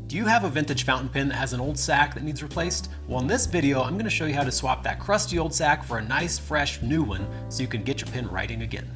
Do you have a vintage fountain pen that has an old sac that needs replaced? Well, in this video, I'm going to show you how to swap that crusty old sac for a nice, fresh, new one so you can get your pen writing again.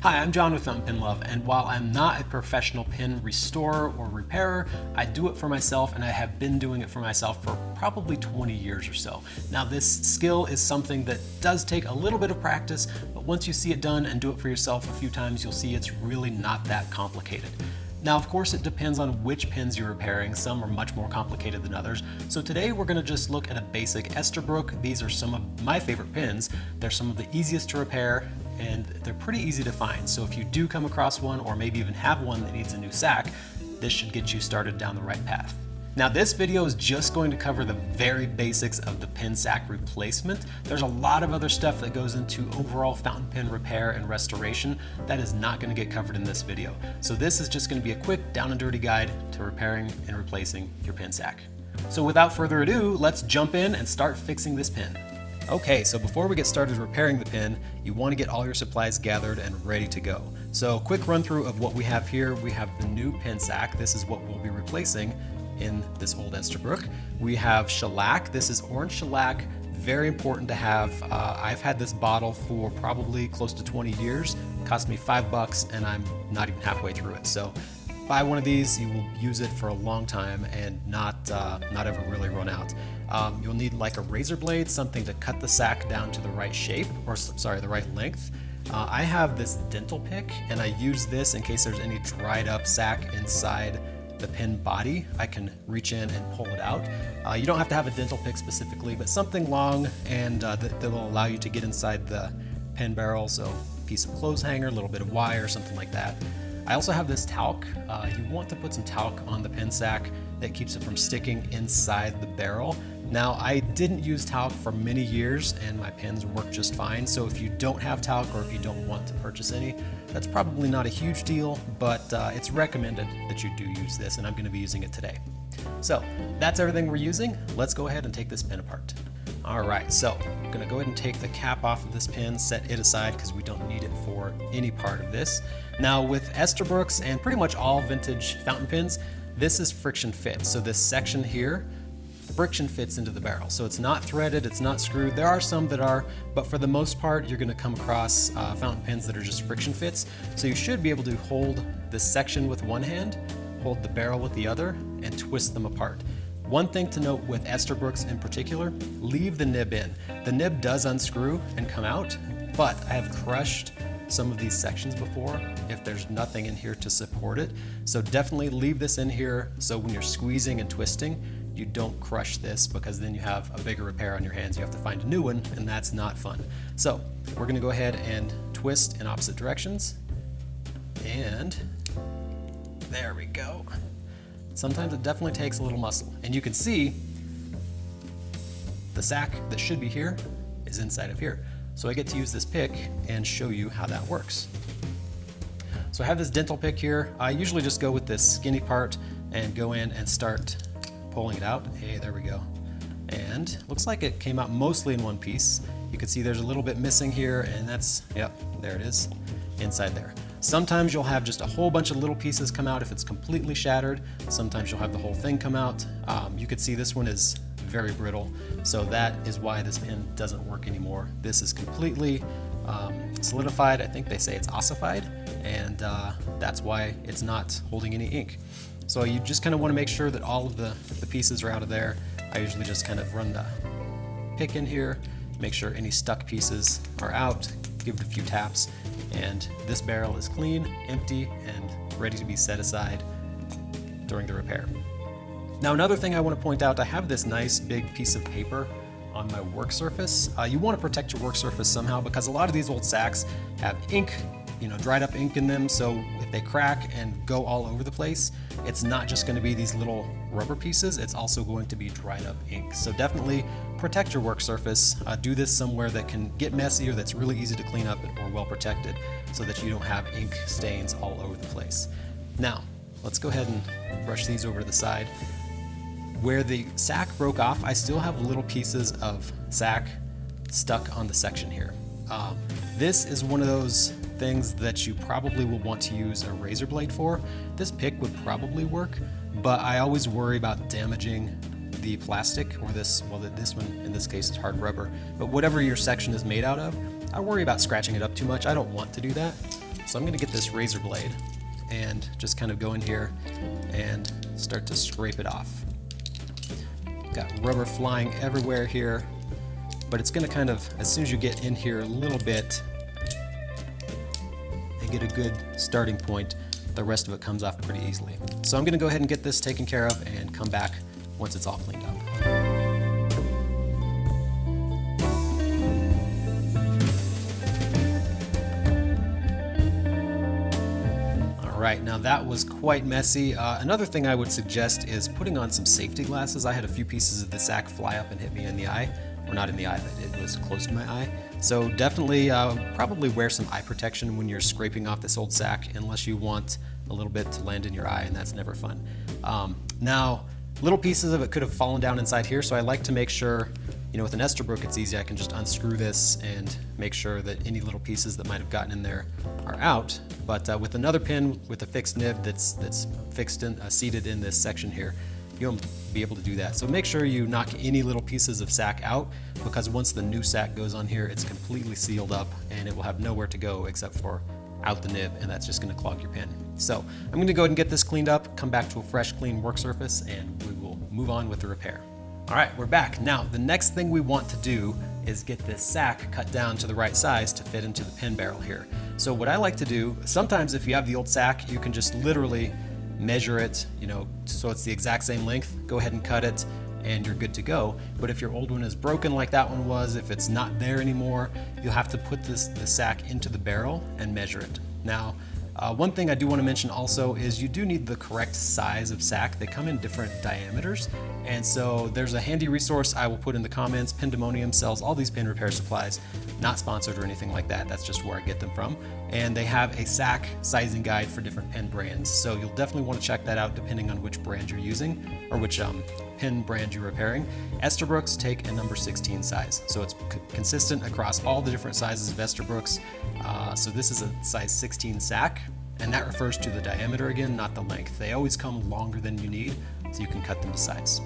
Hi, I'm John with Fountain Pen Love, and while I'm not a professional pen restorer or repairer, I do it for myself, and I have been doing it for myself for probably 20 years or so. Now, this skill is something that does take a little bit of practice, but once you see it done and do it for yourself a few times, you'll see it's really not that complicated. Now, of course, it depends on which pens you're repairing. Some are much more complicated than others. So today we're gonna just look at a basic Esterbrook. These are some of my favorite pens. They're some of the easiest to repair, and they're pretty easy to find. So if you do come across one, or maybe even have one that needs a new sac, this should get you started down the right path. Now, this video is just going to cover the very basics of the pen sac replacement. There's a lot of other stuff that goes into overall fountain pen repair and restoration that is not going to get covered in this video. So this is just going to be a quick down and dirty guide to repairing and replacing your pen sac. So without further ado, let's jump in and start fixing this pen. Okay, so before we get started repairing the pen, you want to get all your supplies gathered and ready to go. So quick run through of what we have here. We have the new pen sac. This is what we'll be replacing in this old Esterbrook. We have shellac. This is orange shellac, very important to have. I've had this bottle for probably close to 20 years. It cost me $5 and I'm not even halfway through it. So buy one of these, you will use it for a long time and not ever really run out. You'll need like a razor blade, something to cut the sac down to the right shape, or sorry, the right length. I have this dental pick and I use this in case there's any dried up sac inside the pen body. I can reach in and pull it out. You don't have to have a dental pick specifically, but something long and that will allow you to get inside the pen barrel. So a piece of clothes hanger, a little bit of wire, something like that. I also have this talc. You want to put some talc on the pen sac that keeps it from sticking inside the barrel. Now, I didn't use talc for many years and my pens work just fine. So if you don't have talc or if you don't want to purchase any, that's probably not a huge deal, but it's recommended that you do use this, and I'm going to be using it today. So that's everything we're using. Let's go ahead and take this pen apart. All right, so I'm going to go ahead and take the cap off of this pen, set it aside because we don't need it for any part of this. Now, with Esterbrook's and pretty much all vintage fountain pens, this is friction fit. So this section here, friction fits into the barrel. So it's not threaded, it's not screwed. There are some that are, but for the most part, you're gonna come across fountain pens that are just friction fits. So you should be able to hold this section with one hand, hold the barrel with the other, and twist them apart. One thing to note with Esterbrook's in particular, leave the nib in. The nib does unscrew and come out, but I have crushed some of these sections before if there's nothing in here to support it. So definitely leave this in here so when you're squeezing and twisting, you don't crush this, because then you have a bigger repair on your hands. You have to find a new one, and that's not fun. So we're gonna go ahead and twist in opposite directions. And there we go. Sometimes it definitely takes a little muscle. And you can see the sac that should be here is inside of here. So I get to use this pick and show you how that works. So I have this dental pick here. I usually just go with this skinny part and go in and start pulling it out. Hey, there we go. And looks like it came out mostly in one piece. You can see there's a little bit missing here, and that's, yep, there it is, inside there. Sometimes you'll have just a whole bunch of little pieces come out if it's completely shattered. Sometimes you'll have the whole thing come out. You can see this one is very brittle, so that is why this pen doesn't work anymore. This is completely solidified. I think they say it's ossified, and that's why it's not holding any ink. So you just kind of want to make sure that all of the pieces are out of there. I usually just kind of run the pick in here, make sure any stuck pieces are out, give it a few taps, and this barrel is clean, empty, and ready to be set aside during the repair. Now, another thing I want to point out, I have this nice big piece of paper on my work surface. You want to protect your work surface somehow, because a lot of these old sacs have ink, dried up ink in them. So if they crack and go all over the place, it's not just going to be these little rubber pieces, it's also going to be dried up ink. So definitely protect your work surface. Do this somewhere that can get messy or that's really easy to clean up or well protected, so that you don't have ink stains all over the place. Now, let's go ahead and brush these over to the side. Where the sac broke off, I still have little pieces of sac stuck on the section here. This is one of those things that you probably will want to use a razor blade for. This pick would probably work, but I always worry about damaging the plastic, or this one in this case is hard rubber, but whatever your section is made out of, I worry about scratching it up too much. I don't want to do that. So I'm gonna get this razor blade and just kind of go in here and start to scrape it off. Got rubber flying everywhere here, but it's gonna kind of, as soon as you get in here a little bit and get a good starting point, the rest of it comes off pretty easily. So I'm gonna go ahead and get this taken care of and come back once it's all cleaned up. All right, now that was quite messy. Another thing I would suggest is putting on some safety glasses. I had a few pieces of the sack fly up and hit me in the eye, or not in the eye, but it was close to my eye. So definitely probably wear some eye protection when you're scraping off this old sack, unless you want a little bit to land in your eye, and that's never fun. Now, little pieces of it could have fallen down inside here, so I like to make sure, with an Estabrook it's easy. I can just unscrew this and make sure that any little pieces that might have gotten in there are out. But with another pin with a fixed nib that's fixed in, seated in this section here, you won't be able to do that. So make sure you knock any little pieces of sack out, because once the new sack goes on here, it's completely sealed up and it will have nowhere to go except for out the nib, and that's just going to clog your pin. So I'm going to go ahead and get this cleaned up, come back to a fresh, clean work surface, and we will move on with the repair. All right, we're back. Now, the next thing we want to do is get this sack cut down to the right size to fit into the pin barrel here. So what I like to do, sometimes if you have the old sack, you can just literally measure it, so it's the exact same length, go ahead and cut it, and you're good to go. But if your old one is broken like that one was, if it's not there anymore, you'll have to put the sack into the barrel and measure it. Now, one thing I do want to mention also is you do need the correct size of sack. They come in different diameters, and so there's a handy resource I will put in the comments. Pindemonium sells all these pin repair supplies, not sponsored or anything like that. That's just where I get them from. And they have a sack sizing guide for different pin brands. So you'll definitely want to check that out depending on which brand you're using, or which pin brand you're repairing. Estabrooks take a number 16 size. So it's consistent across all the different sizes of Estabrooks. So this is a size 16 sack, and that refers to the diameter again, not the length. They always come longer than you need, so you can cut them to size.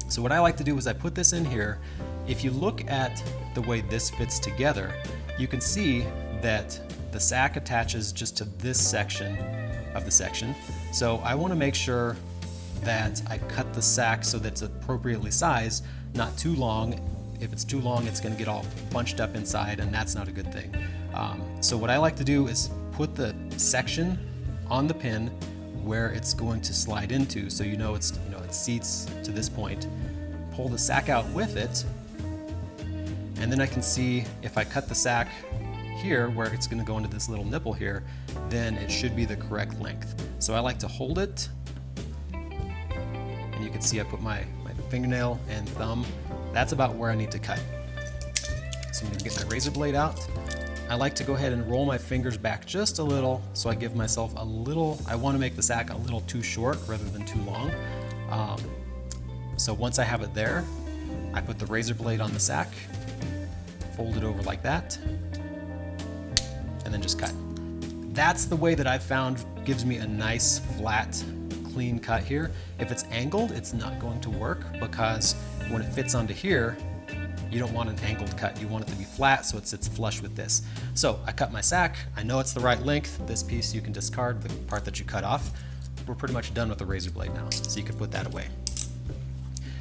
So what I like to do is I put this in here. If you look at the way this fits together, you can see that the sack attaches just to this section of the section. So I want to make sure that I cut the sack so that it's appropriately sized, not too long. If it's too long, it's going to get all bunched up inside, and that's not a good thing. So what I like to do is put the section on the pin where it's going to slide into, so it seats to this point. Pull the sack out with it, and then I can see if I cut the sack here where it's going to go into this little nipple here, then it should be the correct length. So I like to hold it, and you can see I put my fingernail and thumb. That's about where I need to cut. So I'm going to get my razor blade out. I like to go ahead and roll my fingers back just a little, so I give myself a little, I want to make the sack a little too short rather than too long. So once I have it there, I put the razor blade on the sack, fold it over like that, and then just cut. That's the way that I've found gives me a nice, flat, clean cut here. If it's angled, it's not going to work, because when it fits onto here, you don't want an angled cut. You want it to be flat so it sits flush with this. So I cut my sack. I know it's the right length. This piece you can discard, the part that you cut off. We're pretty much done with the razor blade now, so you can put that away.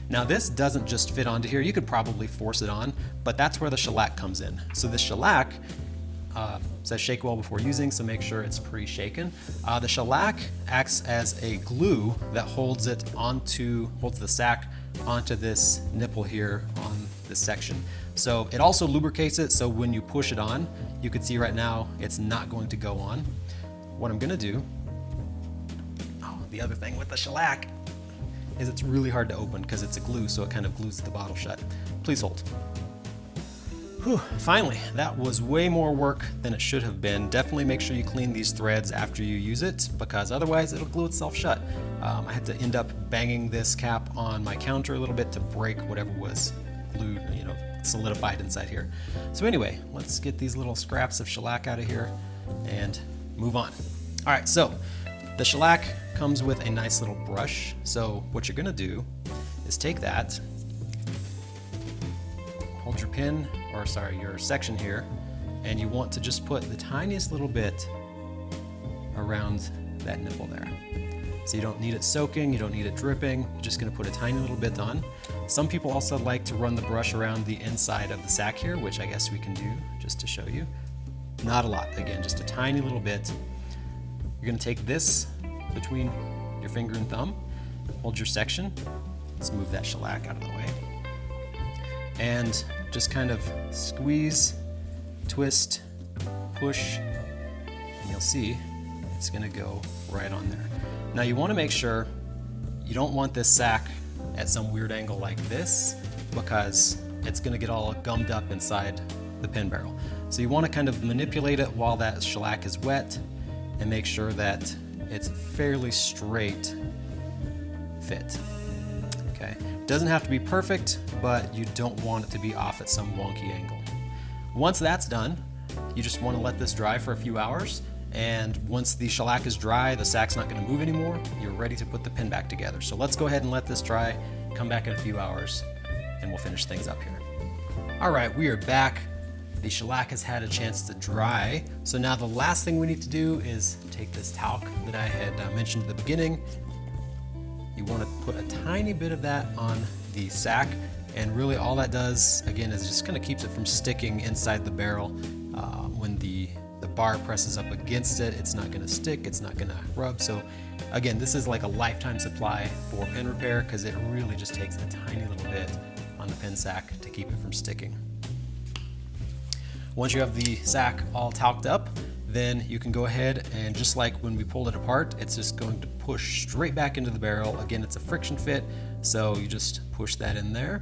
Now this doesn't just fit onto here. You could probably force it on, but that's where the shellac comes in. So the shellac says shake well before using, so make sure it's pre-shaken. The shellac acts as a glue that holds the sack onto this nipple here on this section. So it also lubricates it, so when you push it on, you can see right now it's not going to go on. What I'm gonna do, the other thing with the shellac is it's really hard to open because it's a glue, so it kind of glues the bottle shut. Please hold. Whew, finally, that was way more work than it should have been. Definitely make sure you clean these threads after you use it, because otherwise it'll glue itself shut. I had to end up banging this cap on my counter a little bit to break whatever was glued, solidified inside here. So anyway, let's get these little scraps of shellac out of here and move on. All right, so The shellac comes with a nice little brush, so what you're gonna do is take that, hold your pin, or sorry, your section here, and you want to just put the tiniest little bit around that nipple there. So you don't need it soaking, you don't need it dripping, you're just gonna put a tiny little bit on. Some people also like to run the brush around the inside of the sack here, which I guess we can do just to show you. Not a lot, again, just a tiny little bit. You're gonna take this between your finger and thumb, hold your section, let's move that shellac out of the way, and just kind of squeeze, twist, push, and you'll see it's gonna go right on there. Now you wanna make sure you don't want this sack at some weird angle like this, because it's gonna get all gummed up inside the pin barrel. So you wanna kind of manipulate it while that shellac is wet and make sure that it's fairly straight fit. Okay, doesn't have to be perfect, but you don't want it to be off at some wonky angle. Once that's done, you just wanna let this dry for a few hours, and once the shellac is dry, the sack's not gonna move anymore, you're ready to put the pin back together. So let's go ahead and let this dry, come back in a few hours, and we'll finish things up here. All right, we are back. The shellac has had a chance to dry. So now the last thing we need to do is take this talc that I had mentioned at the beginning. You want to put a tiny bit of that on the sack, and really all that does, again, is just kind of keeps it from sticking inside the barrel. When the bar presses up against it, it's not going to stick, it's not going to rub. So again, this is like a lifetime supply for pin repair, because it really just takes a tiny little bit on the pin sack to keep it from sticking. Once you have the sack all talked up, then you can go ahead and, just like when we pulled it apart, it's just going to push straight back into the barrel. Again, it's a friction fit, so you just push that in there.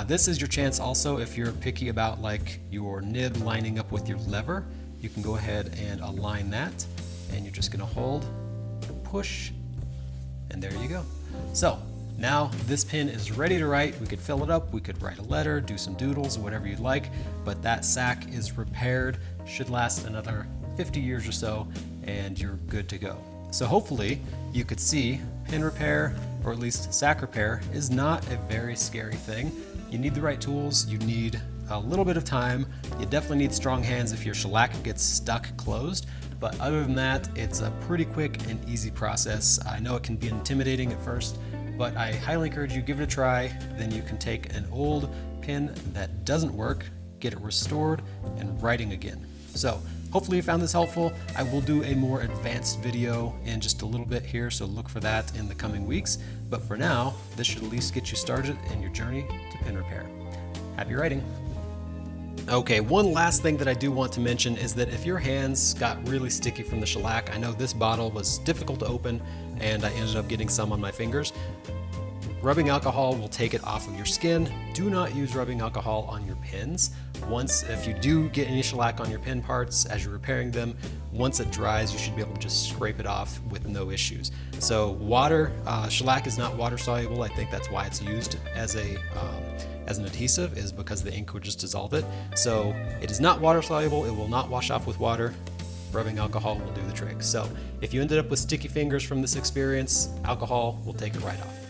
This is your chance also, if you're picky about like your nib lining up with your lever, you can go ahead and align that, and you're just gonna hold, push, and there you go. So now this pin is ready to write. We could fill it up, we could write a letter, do some doodles, whatever you'd like, but that sack is repaired, should last another 50 years or so, and you're good to go. So hopefully you could see pin repair, or at least sack repair, is not a very scary thing. You need the right tools, you need a little bit of time, you definitely need strong hands if your shellac gets stuck closed, but other than that, it's a pretty quick and easy process. I know it can be intimidating at first, but I highly encourage you, give it a try. Then you can take an old pin that doesn't work, get it restored, and writing again. So hopefully you found this helpful. I will do a more advanced video in just a little bit here, so look for that in the coming weeks. But for now, this should at least get you started in your journey to pin repair. Happy writing. Okay, one last thing that I do want to mention is that if your hands got really sticky from the shellac, I know this bottle was difficult to open and I ended up getting some on my fingers. Rubbing alcohol will take it off of your skin. Do not use rubbing alcohol on your pins. If you do get any shellac on your pin parts as you're repairing them, once it dries, you should be able to just scrape it off with no issues. So shellac is not water soluble. I think that's why it's used as an adhesive, is because the ink would just dissolve it. So it is not water soluble. It will not wash off with water. Rubbing alcohol will do the trick. So if you ended up with sticky fingers from this experience, alcohol will take it right off.